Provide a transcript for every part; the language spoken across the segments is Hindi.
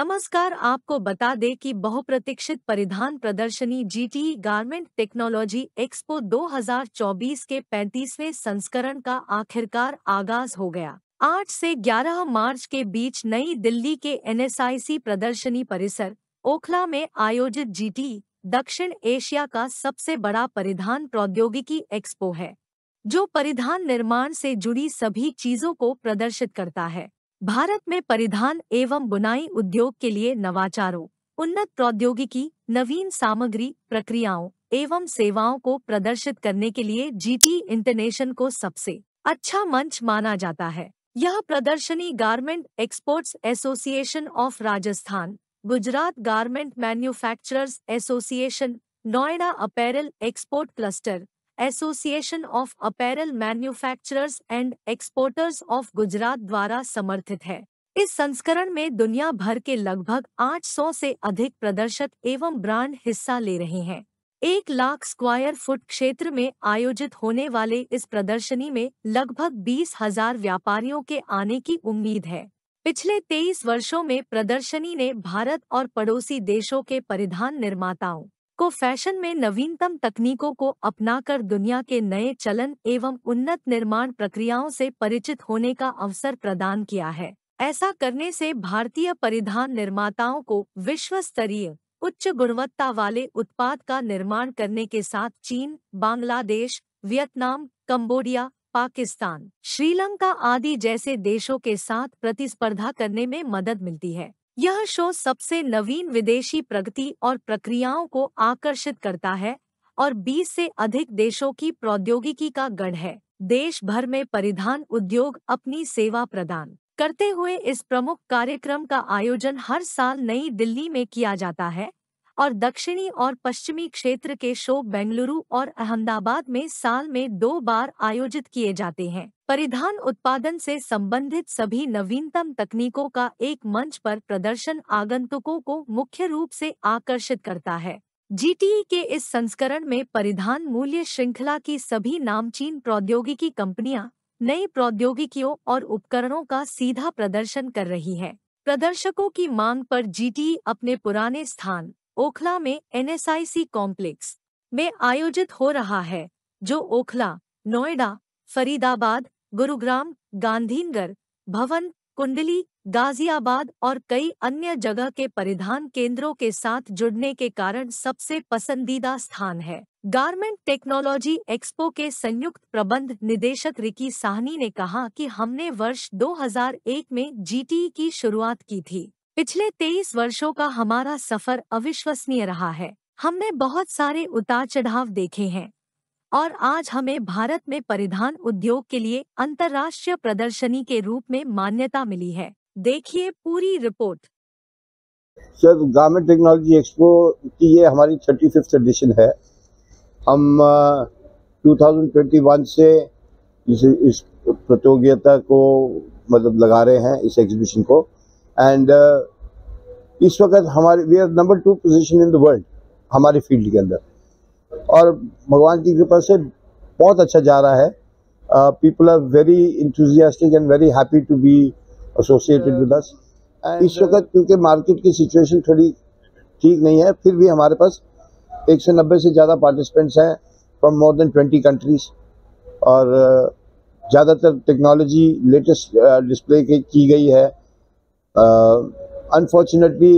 नमस्कार। आपको बता दें कि बहुप्रतीक्षित परिधान प्रदर्शनी जीटीई गारमेंट टेक्नोलॉजी एक्सपो 2024 के 35वें संस्करण का आखिरकार आगाज हो गया। 8 से 11 मार्च के बीच नई दिल्ली के एनएसआईसी प्रदर्शनी परिसर ओखला में आयोजित जीटीई दक्षिण एशिया का सबसे बड़ा परिधान प्रौद्योगिकी एक्सपो है, जो परिधान निर्माण से जुड़ी सभी चीजों को प्रदर्शित करता है। भारत में परिधान एवं बुनाई उद्योग के लिए नवाचारों, उन्नत प्रौद्योगिकी, नवीन सामग्री, प्रक्रियाओं एवं सेवाओं को प्रदर्शित करने के लिए जीटीई इंटरनेशनल को सबसे अच्छा मंच माना जाता है। यह प्रदर्शनी garment exports association of Rajasthan, Gujarat garment manufacturers association, Noida apparel export cluster, association of apparel manufacturers and exporters of Gujarat द्वारा समर्थित है। इस संस्करण में दुनिया भर के लगभग 800 से अधिक प्रदर्शक एवं ब्रांड हिस्सा ले रहे हैं। 1 लाख स्क्वायर फुट क्षेत्र में आयोजित होने वाले इस प्रदर्शनी में लगभग 20,000 व्यापारियों के आने की उम्मीद है। पिछले 23 वर्षों में प्रदर्शनी ने भारत और पड़ोसी देशों के परिधान निर्माताओं को फैशन में नवीनतम तकनीकों को अपनाकर दुनिया के नए चलन एवं उन्नत निर्माण प्रक्रियाओं से परिचित होने का अवसर प्रदान किया है। ऐसा करने से भारतीय परिधान निर्माताओं को विश्व स्तरीय उच्च गुणवत्ता वाले उत्पाद का निर्माण करने के साथ चीन, बांग्लादेश, वियतनाम, कंबोडिया, पाकिस्तान, श्रीलंका आदि जैसे देशों के साथ प्रतिस्पर्धा करने में मदद मिलती है। यह शो सबसे नवीन विदेशी प्रगति और प्रक्रियाओं को आकर्षित करता है और 20 से अधिक देशों की प्रौद्योगिकी का गढ़ है। देश भर में परिधान उद्योग अपनी सेवा प्रदान करते हुए इस प्रमुख कार्यक्रम का आयोजन हर साल नई दिल्ली में किया जाता है और दक्षिणी और पश्चिमी क्षेत्र के शो बेंगलुरु और अहमदाबाद में साल में 2 बार आयोजित किए जाते हैं। परिधान उत्पादन से संबंधित सभी नवीनतम तकनीकों का एक मंच पर प्रदर्शन आगंतुकों को मुख्य रूप से आकर्षित करता है। जीटीई के इस संस्करण में परिधान मूल्य श्रृंखला की सभी नामचीन प्रौद्योगिकी कंपनियां नई प्रौद्योगिकियों और उपकरणों का सीधा प्रदर्शन कर रही है। प्रदर्शकों की मांग पर जीटीई अपने पुराने स्थान ओखला में एनएसआईसी कॉम्प्लेक्स में आयोजित हो रहा है, जो ओखला, नोएडा, फरीदाबाद, गुरुग्राम, गांधीनगर, भवन, कुंडली, गाजियाबाद और कई अन्य जगह के परिधान केंद्रों के साथ जुड़ने के कारण सबसे पसंदीदा स्थान है। गारमेंट टेक्नोलॉजी एक्सपो के संयुक्त प्रबंध निदेशक रिकी साहनी ने कहा कि हमने वर्ष 2001 में जीटीई की शुरुआत की थी। पिछले 23 वर्षों का हमारा सफर अविश्वसनीय रहा है। हमने बहुत सारे उतार चढ़ाव देखे हैं और आज हमें भारत में परिधान उद्योग के लिए अंतर्राष्ट्रीय प्रदर्शनी के रूप में मान्यता मिली है। देखिए पूरी report. Sir, garment technology expo की ये हमारी 35th एडिशन है। हम 2021 से इस प्रतियोगिता को मतलब लगा रहे हैं, इस एग्जीबिशन को। एंड इस वक्त हमारे we are number 2 position in the world हमारे फील्ड के अंदर, और भगवान की कृपा से बहुत अच्छा जा रहा है। People are very enthusiastic and very happy to be associated with us. इस वक्त क्योंकि मार्केट की सिचुएशन थोड़ी ठीक नहीं है, फिर भी हमारे पास 190 से ज़्यादा पार्टिसिपेंट्स हैं फ्रॉम मोर देन 20 कंट्रीज, और ज़्यादातर टेक्नोलॉजी लेटेस्ट डिस्प्ले की गई है। अनफॉर्चुनेटली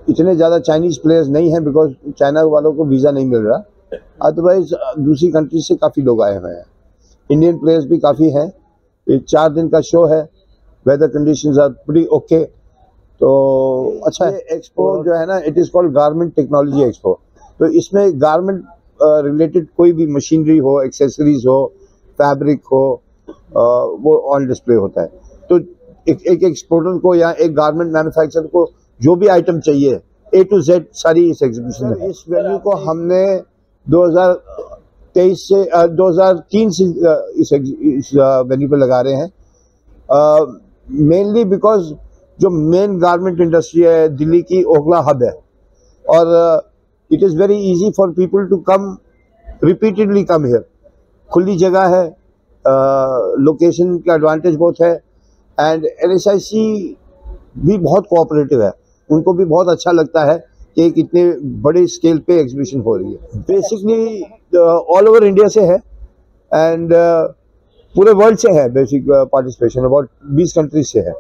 इतने ज़्यादा चाइनीज़ प्लेयर्स नहीं हैं, बिकॉज चाइना वालों को वीज़ा नहीं मिल रहा। अदरवाइज दूसरी कंट्री से काफ़ी लोग आए हुए हैं। इंडियन प्लेयर्स भी काफ़ी हैं। ये 4 दिन का शो है। Weather conditions are pretty okay, तो अच्छा है। एक्सपो जो है ना, it is called garment technology expo. तो इसमें गारमेंट रिलेटेड कोई भी मशीनरी हो, एक्सेसरीज हो, फैब्रिक हो, वो ऑन डिस्प्ले होता है। तो एक एक्सपोर्टर को या एक गारमेंट मैन्युफैक्चरर को जो भी आइटम चाहिए A to Z सारी इस एग्जीबिशन में है। इस वेन्यू को हमने 2023 से 2003 से इस वेन्यू पे लगा रहे हैं, मेनली बिकॉज जो मेन गारमेंट इंडस्ट्री है दिल्ली की, ओखला हब है, और it is very easy for people to come repeatedly come here. खुली जगह है, लोकेशन का एडवांटेज बहुत है, एंड एनएसआईसी भी बहुत कोऑपरेटिव है, उनको भी बहुत अच्छा लगता है कि एक इतने बड़े स्केल पे एग्जीबिशन हो रही है। बेसिकली ऑल ओवर इंडिया से है एंड पूरे वर्ल्ड से है बेसिक पार्टिसिपेशन, अबाउट 20 कंट्रीज से है।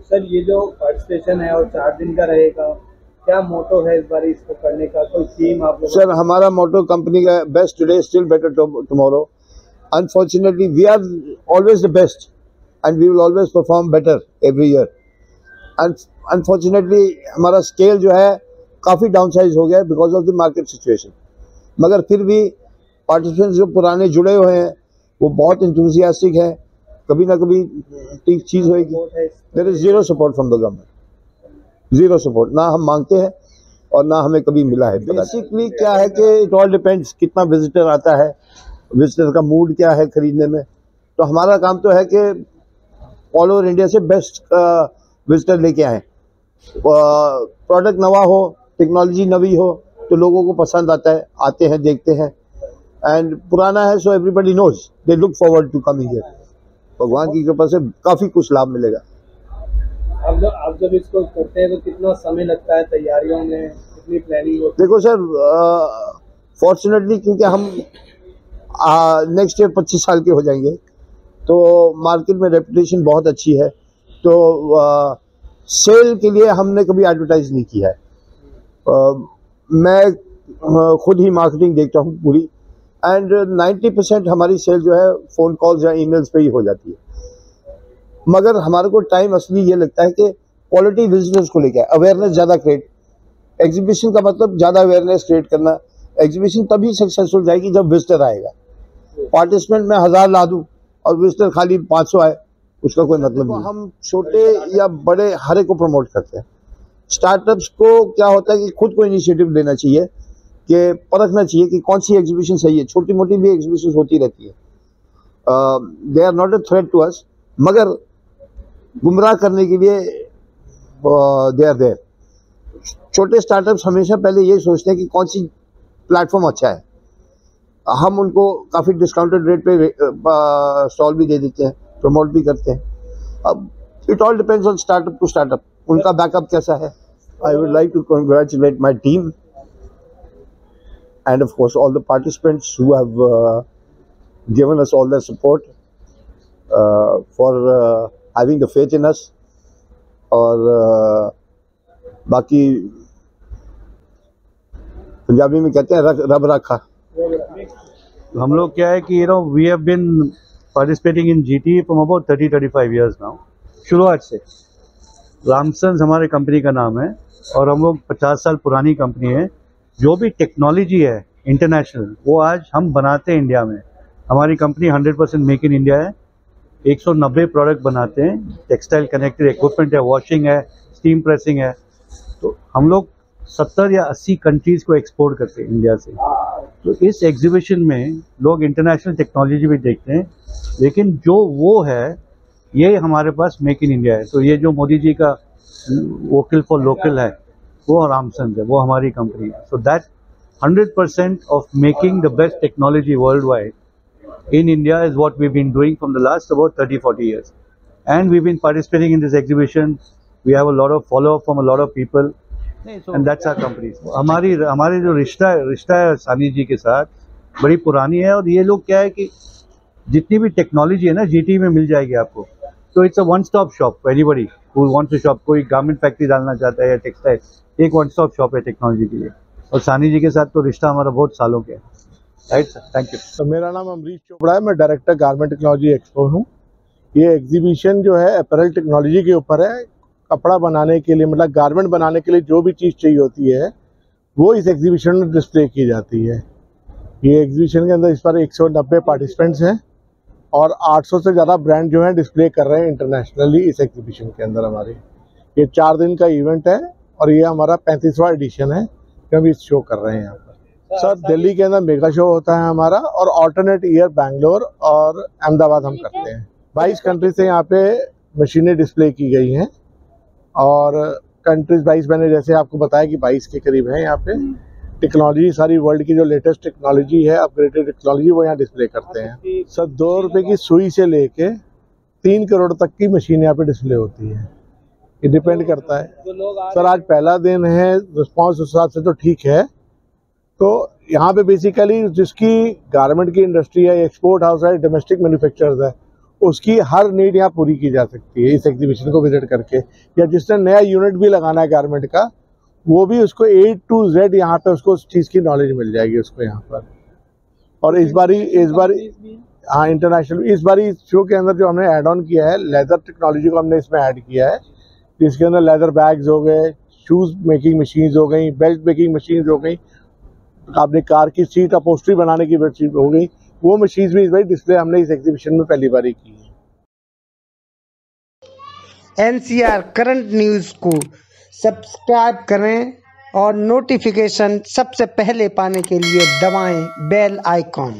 सर ये जो पार्टिसिपेशन है और 4 दिन का रहेगा, क्या मोटो है इस बार इसको करने का, कोई थीम आप लोग? सर हमारा मोटो कंपनी का best today still better tomorrow. Unfortunately we are always the best and we will always perform better every year. Unfortunately हमारा स्केल जो है काफ़ी डाउनसाइज हो गया है because of the market situation, मगर फिर भी पार्टिसिपेंट्स जो पुराने जुड़े हुए हैं वो बहुत इंथुसियास्टिक है। कभी ना कभी ठीक चीज़ होगी। There is zero support from the government, zero support, ना हम मांगते हैं और ना हमें कभी मिला है। बेसिकली क्या है कि इट ऑल डिपेंड्स कितना विजिटर आता है, विजिटर का मूड क्या है खरीदने में। तो हमारा काम तो है कि ऑल ओवर इंडिया से बेस्ट विजिटर लेके आए, प्रोडक्ट नवा हो, टेक्नोलॉजी नवी हो तो लोगों को पसंद आता है, आते हैं देखते हैं। एंड पुराना है so everybody knows, they look forward to coming here. भगवान की कृपा से काफ़ी कुछ लाभ मिलेगा। आप जब इसको करते हैं तो कितना समय लगता है तैयारियों में, कितनी प्लानिंग होती है? देखो सर, फॉर्चुनेटली क्योंकि हम नेक्स्ट ईयर 25 साल के हो जाएंगे तो मार्केट में रेपुटेशन बहुत अच्छी है, तो सेल के लिए हमने कभी एडवर्टाइज नहीं किया है। मैं खुद ही मार्केटिंग देखता हूँ पूरी, एंड 90% हमारी सेल जो है फ़ोन कॉल्स या ईमेल्स पे ही हो जाती है। मगर हमारे को टाइम असली ये लगता है कि क्वालिटी विजिटर्स को लेकर अवेयरनेस ज़्यादा क्रिएट, एग्जीबिशन का मतलब ज़्यादा अवेयरनेस क्रिएट करना। एग्जीबिशन तभी सक्सेसफुल जाएगी जब विजिटर आएगा। पार्टिसिपेंट मैं 1000 ला दूँ और विजिटर खाली 500 आए, उसका कोई मतलब नहीं। हम छोटे या बड़े हर एक को प्रमोट करते हैं। स्टार्टअप्स को क्या होता है कि खुद को इनिशिएटिव लेना चाहिए, कि परखना चाहिए कि कौन सी एग्जीबिशन सही है। छोटी मोटी भी एग्जीबिशन होती रहती है, they are not a threat to us, मगर गुमराह करने के लिए दे आर देयर। छोटे स्टार्टअप्स हमेशा पहले ये सोचते हैं कि कौन सी प्लेटफॉर्म अच्छा है। हम उनको काफ़ी डिस्काउंटेड रेट पे स्टॉल भी दे देते हैं, प्रमोट भी करते हैं। अब it all depends on startup to startup, उनका बैकअप कैसा है। I would like to congratulate my team and of course all the participants who have given us all their support for having the faith in us। और बाकी पंजाबी में कहते हैं रब रखा। हम लोग क्या है कि we have been participating in GT from about 30-35 years now. शुरुआत से रामसन्स हमारे कंपनी का नाम है और हम लोग 50 साल पुरानी कंपनी है। जो भी टेक्नोलॉजी है इंटरनेशनल वो आज हम बनाते हैं इंडिया में। हमारी कंपनी 100% मेक इन इंडिया है। 190 प्रोडक्ट बनाते हैं, टेक्सटाइल कनेक्टेड इक्विपमेंट है, वॉशिंग है, स्टीम प्रेसिंग है। तो हम लोग 70 या 80 कंट्रीज़ को एक्सपोर्ट करते हैं इंडिया से। तो इस एग्जीबिशन में लोग इंटरनेशनल टेक्नोलॉजी भी देखते हैं, लेकिन जो वो है ये हमारे पास मेक इन इंडिया है। तो ये जो मोदी जी का वोकल फॉर लोकल है वो रामसन्स है, वो हमारी कंपनी है। So that 100% of making the best technology world wide in India is what we've been doing from the last about 30-40 years, and we've been participating in this exhibition. We have a lot of follow-up from a lot of people, and that's our company. हमारी जो रिश्ता है सानी जी के साथ बड़ी पुरानी है। और ये लोग क्या है कि जितनी भी टेक्नोलॉजी है ना जीटी में मिल जाएगी आपको। तो it's a one stop shop for anybody who wants to shop. कोई गारमेंट फैक्ट्री डालना चाहता है या टेक्सटाइल, एक वन स्टॉप शॉप है टेक्नोलॉजी के लिए। और सानी जी के साथ तो रिश्ता हमारा बहुत सालों के है। Right sir, thank you. तो मेरा नाम अमरीश चोपड़ा है, मैं डायरेक्टर गारमेंट टेक्नोलॉजी एक्सपो हूँ। ये एग्जीबिशन जो है अपैरल टेक्नोलॉजी के ऊपर है। कपड़ा बनाने के लिए मतलब गारमेंट बनाने के लिए जो भी चीज़ चाहिए होती है वो इस एग्जीबिशन में डिस्प्ले की जाती है। ये एग्जीबिशन के अंदर इस बार 190 पार्टिसिपेंट्स हैं और 800 से ज़्यादा ब्रांड जो हैं डिस्प्ले कर रहे हैं इंटरनेशनली इस एग्जीबिशन के अंदर। हमारे ये 4 दिन का इवेंट है और ये हमारा 35वां एडिशन है जो हम इस शो कर रहे हैं यहाँ पर। सर दिल्ली के अंदर मेगा शो होता है हमारा, और ऑल्टरनेट ईयर बैंगलोर और अहमदाबाद हम करते हैं। 22 कंट्री से यहाँ पे मशीनें डिस्प्ले की गई हैं और कंट्रीज 22 मैंने जैसे आपको बताया कि 22 के करीब है। यहाँ पे टेक्नोलॉजी सारी वर्ल्ड की जो लेटेस्ट टेक्नोलॉजी है, अपग्रेडेड टेक्नोलॉजी, वो यहाँ डिस्प्ले करते हैं। सर 2 रुपये की सुई से लेके 3 करोड़ तक की मशीन यहाँ पे डिस्प्ले होती है। ये डिपेंड करता है। जो लोग सर आज पहला दिन है, रिस्पॉन्स उस हिसाब से तो ठीक है। तो यहाँ पे बेसिकली जिसकी गारमेंट की इंडस्ट्री है, एक्सपोर्ट हाउस है, डोमेस्टिक मैन्युफैक्चरर्स है, उसकी हर नीड यहाँ पूरी की जा सकती है इस एग्जीबिशन को विजिट करके। या जिसने नया यूनिट भी लगाना है गारमेंट का, वो भी उसको A to Z यहाँ पे उसको उस चीज़ की नॉलेज मिल जाएगी उसको यहाँ पर। और इस बारी हाँ इंटरनेशनल, इस बारी इस शो के अंदर जो हमने ऐड ऑन किया है, लेदर टेक्नोलॉजी को हमने इसमें ऐड किया है, जिसके अंदर लेदर बैग्स हो गए, शूज़ मेकिंग मशीन्स हो गई, बेल्ट मेकिंग मशीन्स हो गई, आपने कार की सीट अपहोल्स्ट्री बनाने की मशीन हो गई, वो मशीन्स भी इस बार डिस्प्ले हमने इस एग्जीबिशन में पहली बार की है। NCR करंट न्यूज़ को सब्सक्राइब करें और नोटिफिकेशन सबसे पहले पाने के लिए दबाएं बेल आइकॉन।